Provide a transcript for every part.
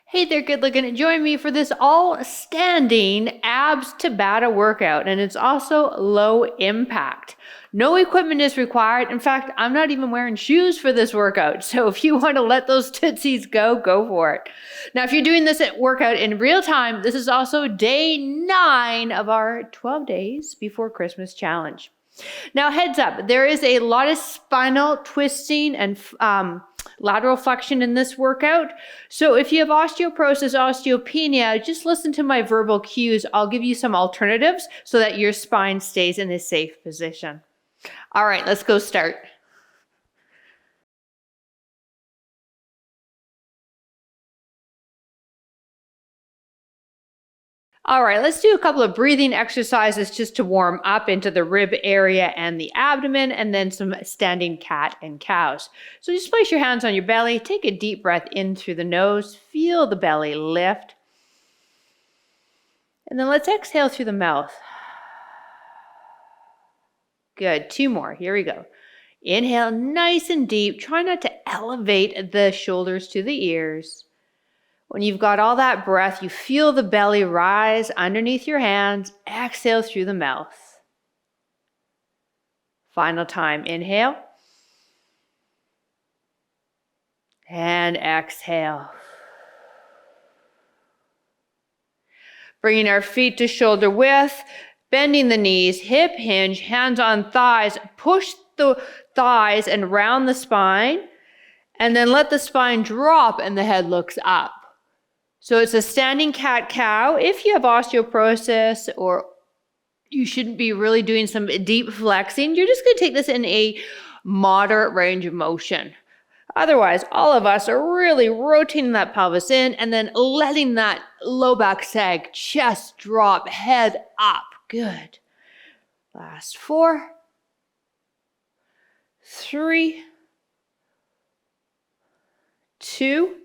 Hey there, good looking. Join me for this all standing abs Tabata workout, and it's also low impact. No equipment is required. In fact, I'm not even wearing shoes for this workout. So if you want to let those tootsies go, go for it. Now, if you're doing this workout in real time, this is also day 9 of our 12 days before Christmas challenge. Now, heads up, there is a lot of spinal twisting and lateral flexion in this workout. So if you have osteoporosis, osteopenia, just listen to my verbal cues. I'll give you some alternatives so that your spine stays in a safe position. All right, let's go start. All right, let's do a couple of breathing exercises just to warm up into the rib area and the abdomen, and then some standing cat and cows. So just place your hands on your belly, take a deep breath in through the nose, feel the belly lift. And then let's exhale through the mouth. Good, 2 more, here we go. Inhale nice and deep, try not to elevate the shoulders to the ears. When you've got all that breath, you feel the belly rise underneath your hands. Exhale through the mouth. Final time. Inhale. And exhale. Bringing our feet to shoulder width, bending the knees, hip hinge, hands on thighs. Push the thighs and round the spine. And then let the spine drop and the head looks up. So it's a standing cat-cow. If you have osteoporosis or you shouldn't be really doing some deep flexing, you're just going to take this in a moderate range of motion. Otherwise, all of us are really rotating that pelvis in and then letting that low back sag, chest drop, head up. Good. Last 4, 3, 2,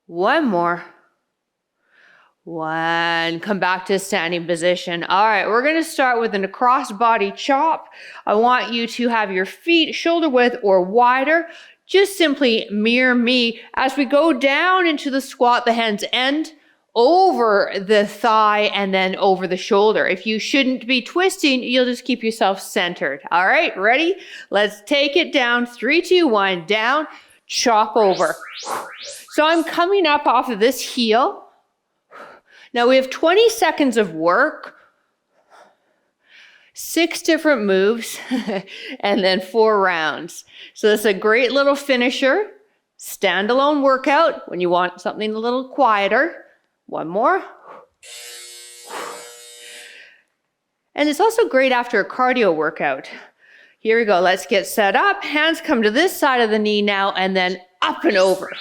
1 more. 1. Come back to standing position. All right, we're going to start with an across body chop. I want you to have your feet shoulder width or wider. Just simply mirror me. As we go down into the squat, the hands end over the thigh and then over the shoulder. If you shouldn't be twisting, you'll just keep yourself centered. All right, ready? Let's take it down. 3, 2, 1, down, chop over. So I'm coming up off of this heel. Now we have 20 seconds of work, 6 different moves, and then 4 rounds. So it's a great little finisher, standalone workout when you want something a little quieter. 1 more. And it's also great after a cardio workout. Here we go. Let's get set up. Hands come to this side of the knee now, and then up and over.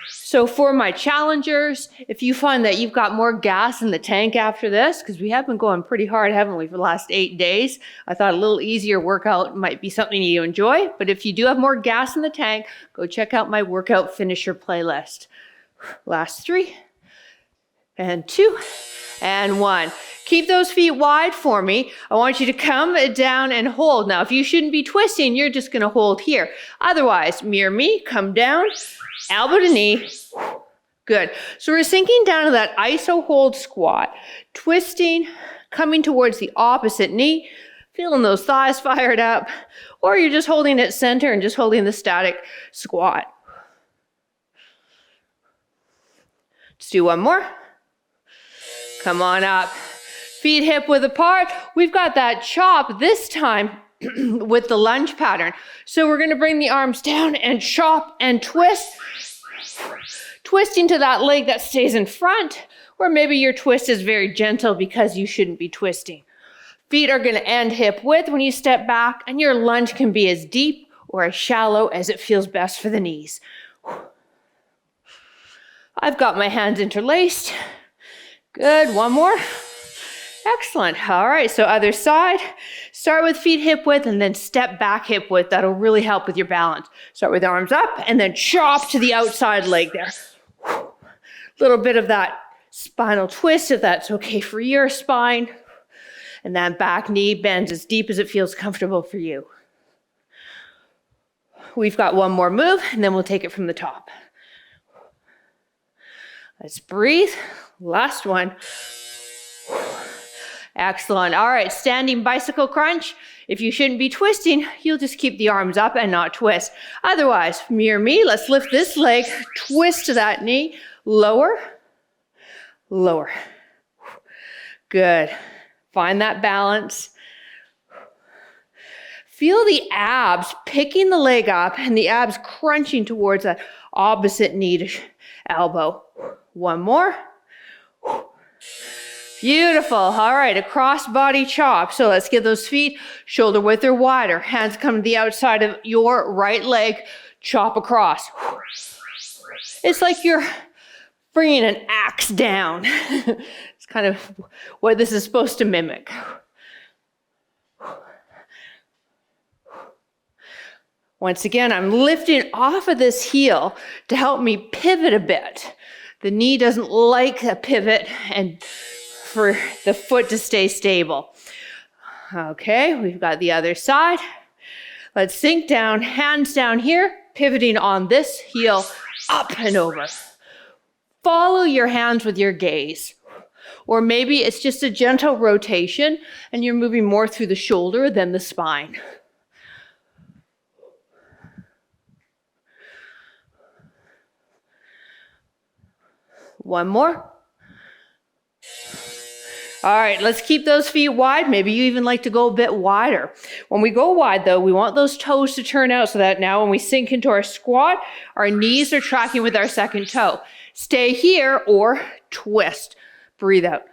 So for my challengers, if you find that you've got more gas in the tank after this, because we have been going pretty hard, haven't we, for the last 8 days, I thought a little easier workout might be something you enjoy. But if you do have more gas in the tank, go check out my workout finisher playlist. Last 3, and 2, and 1. Keep those feet wide for me. I want you to come down and hold. Now, if you shouldn't be twisting, you're just going to hold here. Otherwise, mirror me, come down, elbow to knee. Good. So we're sinking down to that iso hold squat, twisting, coming towards the opposite knee, feeling those thighs fired up, or you're just holding it center and just holding the static squat. Let's do 1 more. Come on up. Feet hip width apart. We've got that chop this time with the lunge pattern. So we're going to bring the arms down and chop and twist. Twisting to that leg that stays in front, or maybe your twist is very gentle because you shouldn't be twisting. Feet are going to end hip width when you step back, and your lunge can be as deep or as shallow as it feels best for the knees. I've got my hands interlaced. Good. 1 more. Excellent. All right, so other side. Start with feet hip width and then step back hip width. That'll really help with your balance. Start with arms up and then chop to the outside leg there. Little bit of that spinal twist if that's okay for your spine. And that back knee bends as deep as it feels comfortable for you. We've got 1 more move and then we'll take it from the top. Let's breathe. Last one. Excellent. All right, standing bicycle crunch. If you shouldn't be twisting, you'll just keep the arms up and not twist. Otherwise, mirror me. Let's lift this leg, twist to that knee, lower, lower. Good. Find that balance. Feel the abs picking the leg up and the abs crunching towards that opposite knee to elbow. One more. Beautiful. All right, a cross body chop. So let's get those feet shoulder width or wider. Hands come to the outside of your right leg. Chop across. It's like you're bringing an axe down. It's kind of what this is supposed to mimic. Once again, I'm lifting off of this heel to help me pivot a bit. The knee doesn't like a pivot and for the foot to stay stable. Okay, we've got the other side. Let's sink down, hands down here, pivoting on this heel, up and over. Follow your hands with your gaze. Or maybe it's just a gentle rotation and you're moving more through the shoulder than the spine. One more. All right, let's keep those feet wide. Maybe you even like to go a bit wider. When we go wide though, we want those toes to turn out so that now when we sink into our squat, our knees are tracking with our second toe. Stay here or twist. Breathe out.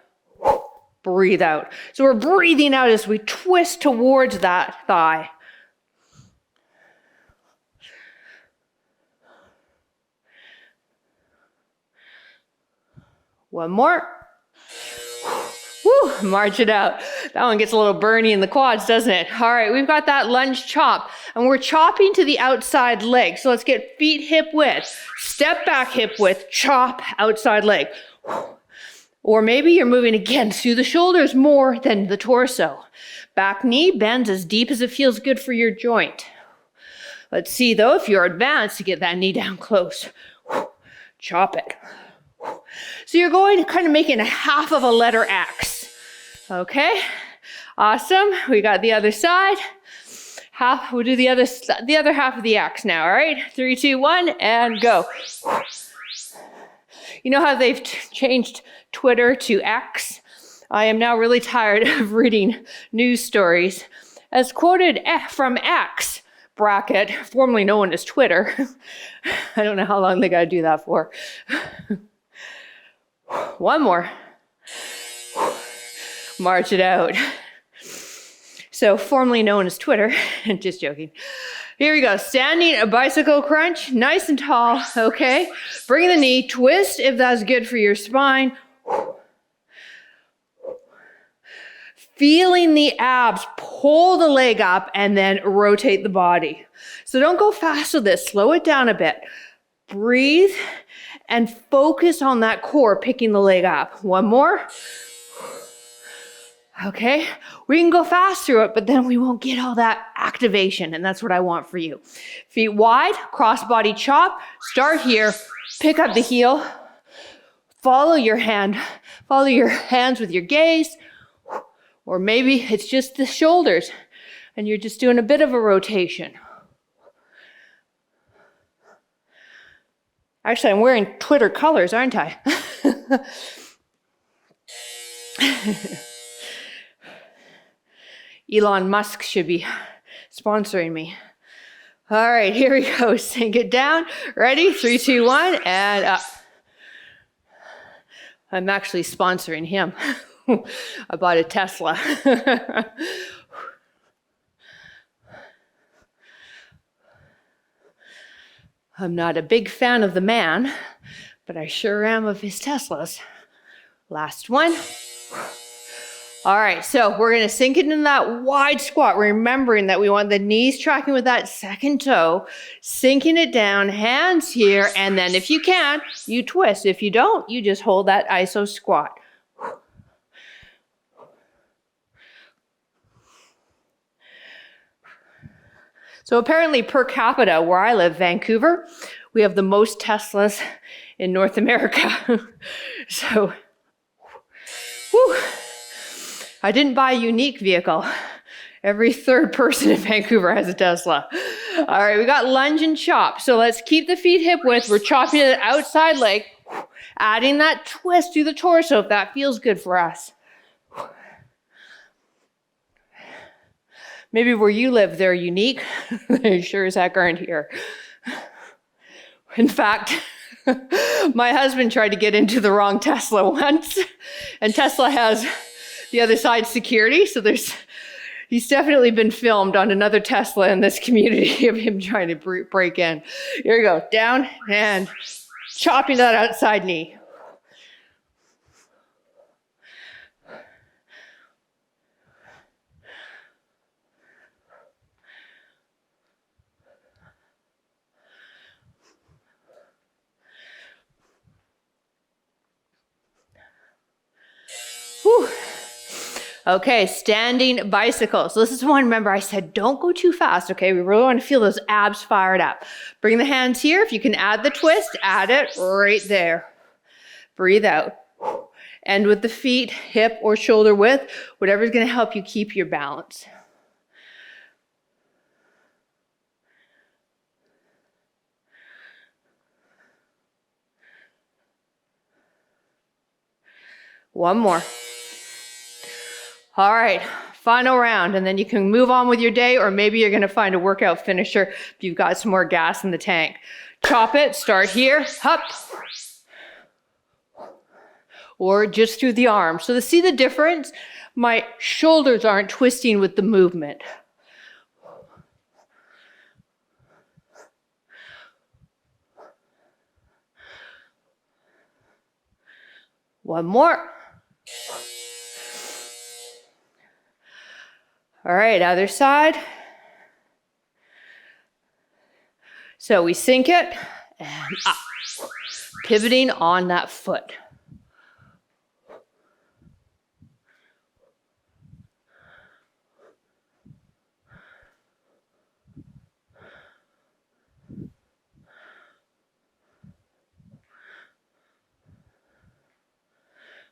Breathe out. So we're breathing out as we twist towards that thigh. One more. Woo, march it out. That one gets a little burny in the quads, doesn't it? All right, we've got that lunge chop, and we're chopping to the outside leg. So let's get feet hip width. Step back hip width, chop outside leg. Or maybe you're moving again through the shoulders more than the torso. Back knee bends as deep as it feels good for your joint. Let's see though, if you're advanced, to get that knee down close. Chop it. So you're going to kind of making a half of a letter X. Okay, awesome. We got the other side. We'll do the other half of the X now, all right? 3, 2, 1, and go. You know how they've changed Twitter to X? I am now really tired of reading news stories. As quoted from X, bracket, formerly known as Twitter. I don't know how long they got to do that for. One more. March it out. So formerly known as Twitter, just joking. Here we go, standing a bicycle crunch, nice and tall, okay? Bring the knee, twist if that's good for your spine. Feeling the abs, pull the leg up and then rotate the body. So don't go fast with this, slow it down a bit. Breathe and focus on that core, picking the leg up. One more. Okay, we can go fast through it, but then we won't get all that activation, and that's what I want for you. Feet wide, cross-body chop. Start here, pick up the heel, follow your hands with your gaze, or maybe it's just the shoulders, and you're just doing a bit of a rotation. Actually, I'm wearing Twitter colors, aren't I? Elon Musk should be sponsoring me. All right, here we go. Sink it down. Ready? 3, 2, 1, and up. I'm actually sponsoring him. I bought a Tesla. I'm not a big fan of the man, but I sure am of his Teslas. Last one. All right, so we're gonna sink it into that wide squat, remembering that we want the knees tracking with that second toe, sinking it down, hands here, and then if you can, you twist. If you don't, you just hold that iso squat. So apparently per capita, where I live, Vancouver, We have the most Teslas in North America. So, whew. I didn't buy a unique vehicle. Every third person in Vancouver has a Tesla. All right, we got lunge and chop. So let's keep the feet hip width. We're chopping the outside leg, adding that twist through the torso if that feels good for us. Maybe where you live, they're unique. They sure as heck aren't here. In fact, my husband tried to get into the wrong Tesla once, and Tesla has the other side security, so he's definitely been filmed on another Tesla in this community of him trying to break in. Here we go, down and chopping that outside knee. Whew. Okay, standing bicycle. So this is one, remember I said, don't go too fast, okay? We really want to feel those abs fired up. Bring the hands here. If you can add the twist, add it right there. Breathe out. End with the feet, hip or shoulder width, whatever's going to help you keep your balance. One more. All right, final round, and then you can move on with your day, or maybe you're gonna find a workout finisher if you've got some more gas in the tank. Chop it, start here, up, or just through the arm. So to see the difference, my shoulders aren't twisting with the movement. One more. All right, other side. So we sink it and up, pivoting on that foot.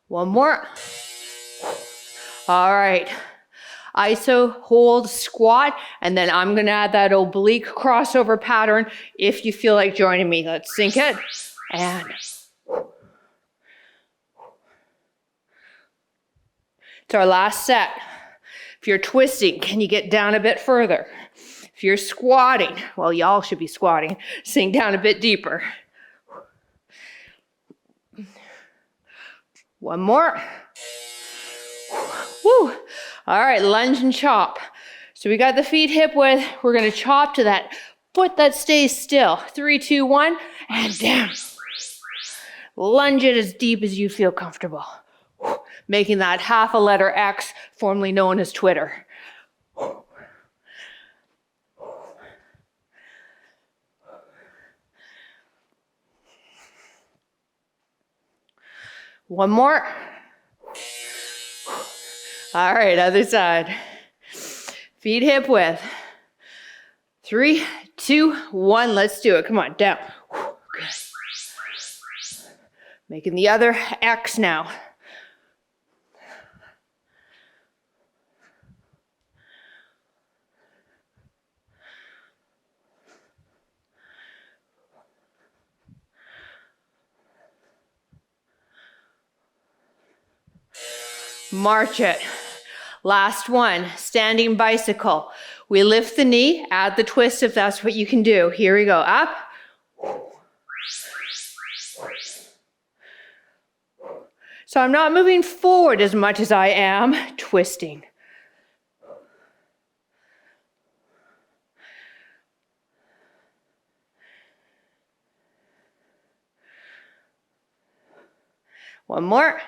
One more. All right. ISO, hold, squat, and then I'm gonna add that oblique crossover pattern if you feel like joining me. Let's sink it, and it's our last set. If you're twisting, can you get down a bit further? If you're squatting, well, y'all should be squatting, sink down a bit deeper. One more. Woo. All right, lunge and chop. So we got the feet hip width. We're gonna chop to that foot that stays still. 3, 2, 1, and down. Lunge it as deep as you feel comfortable. Making that half a letter X, formerly known as Twitter. One more. All right, other side. Feet hip width. 3, 2, 1, let's do it. Come on, down. Good. Making the other X now. March it. Last one, standing bicycle. We lift the knee, add the twist if that's what you can do. Here we go, up. So I'm not moving forward as much as I am twisting. One more.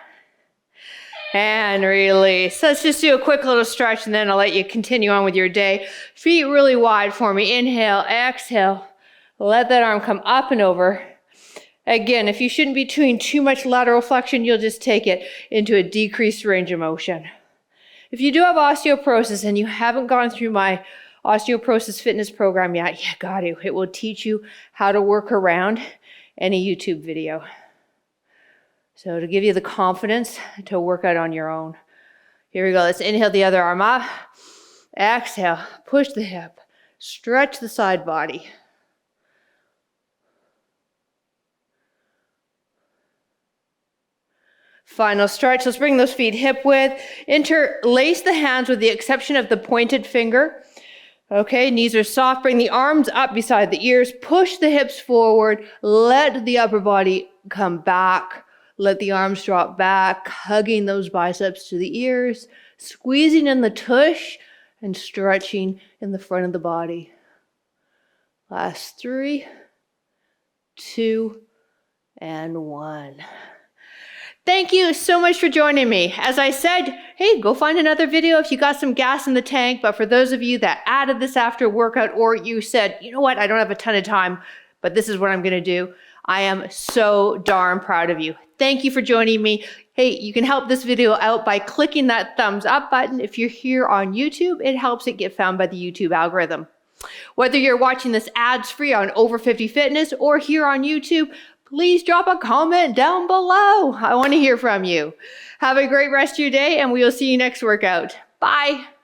And release. Let's just do a quick little stretch and then I'll let you continue on with your day. Feet really wide for me. Inhale, exhale. Let that arm come up and over. Again, if you shouldn't be doing too much lateral flexion, you'll just take it into a decreased range of motion. If you do have osteoporosis and you haven't gone through my osteoporosis fitness program yet, you got to. It will teach you how to work around any YouTube video. So to give you the confidence to work out on your own. Here we go. Let's inhale the other arm up. Exhale. Push the hip. Stretch the side body. Final stretch. Let's bring those feet hip width. Interlace the hands with the exception of the pointed finger. Okay, knees are soft. Bring the arms up beside the ears. Push the hips forward. Let the upper body come back. Let the arms drop back, hugging those biceps to the ears, squeezing in the tush, and stretching in the front of the body. Last 3, 2, and 1. Thank you so much for joining me. As I said, hey, go find another video if you got some gas in the tank. But for those of you that added this after workout, or you said, you know what, I don't have a ton of time, but this is what I'm going to do, I am so darn proud of you. Thank you for joining me. Hey, you can help this video out by clicking that thumbs up button. If you're here on YouTube, it helps it get found by the YouTube algorithm. Whether you're watching this ads-free on Over 50 Fitness or here on YouTube, please drop a comment down below. I want to hear from you. Have a great rest of your day, and we will see you next workout. Bye.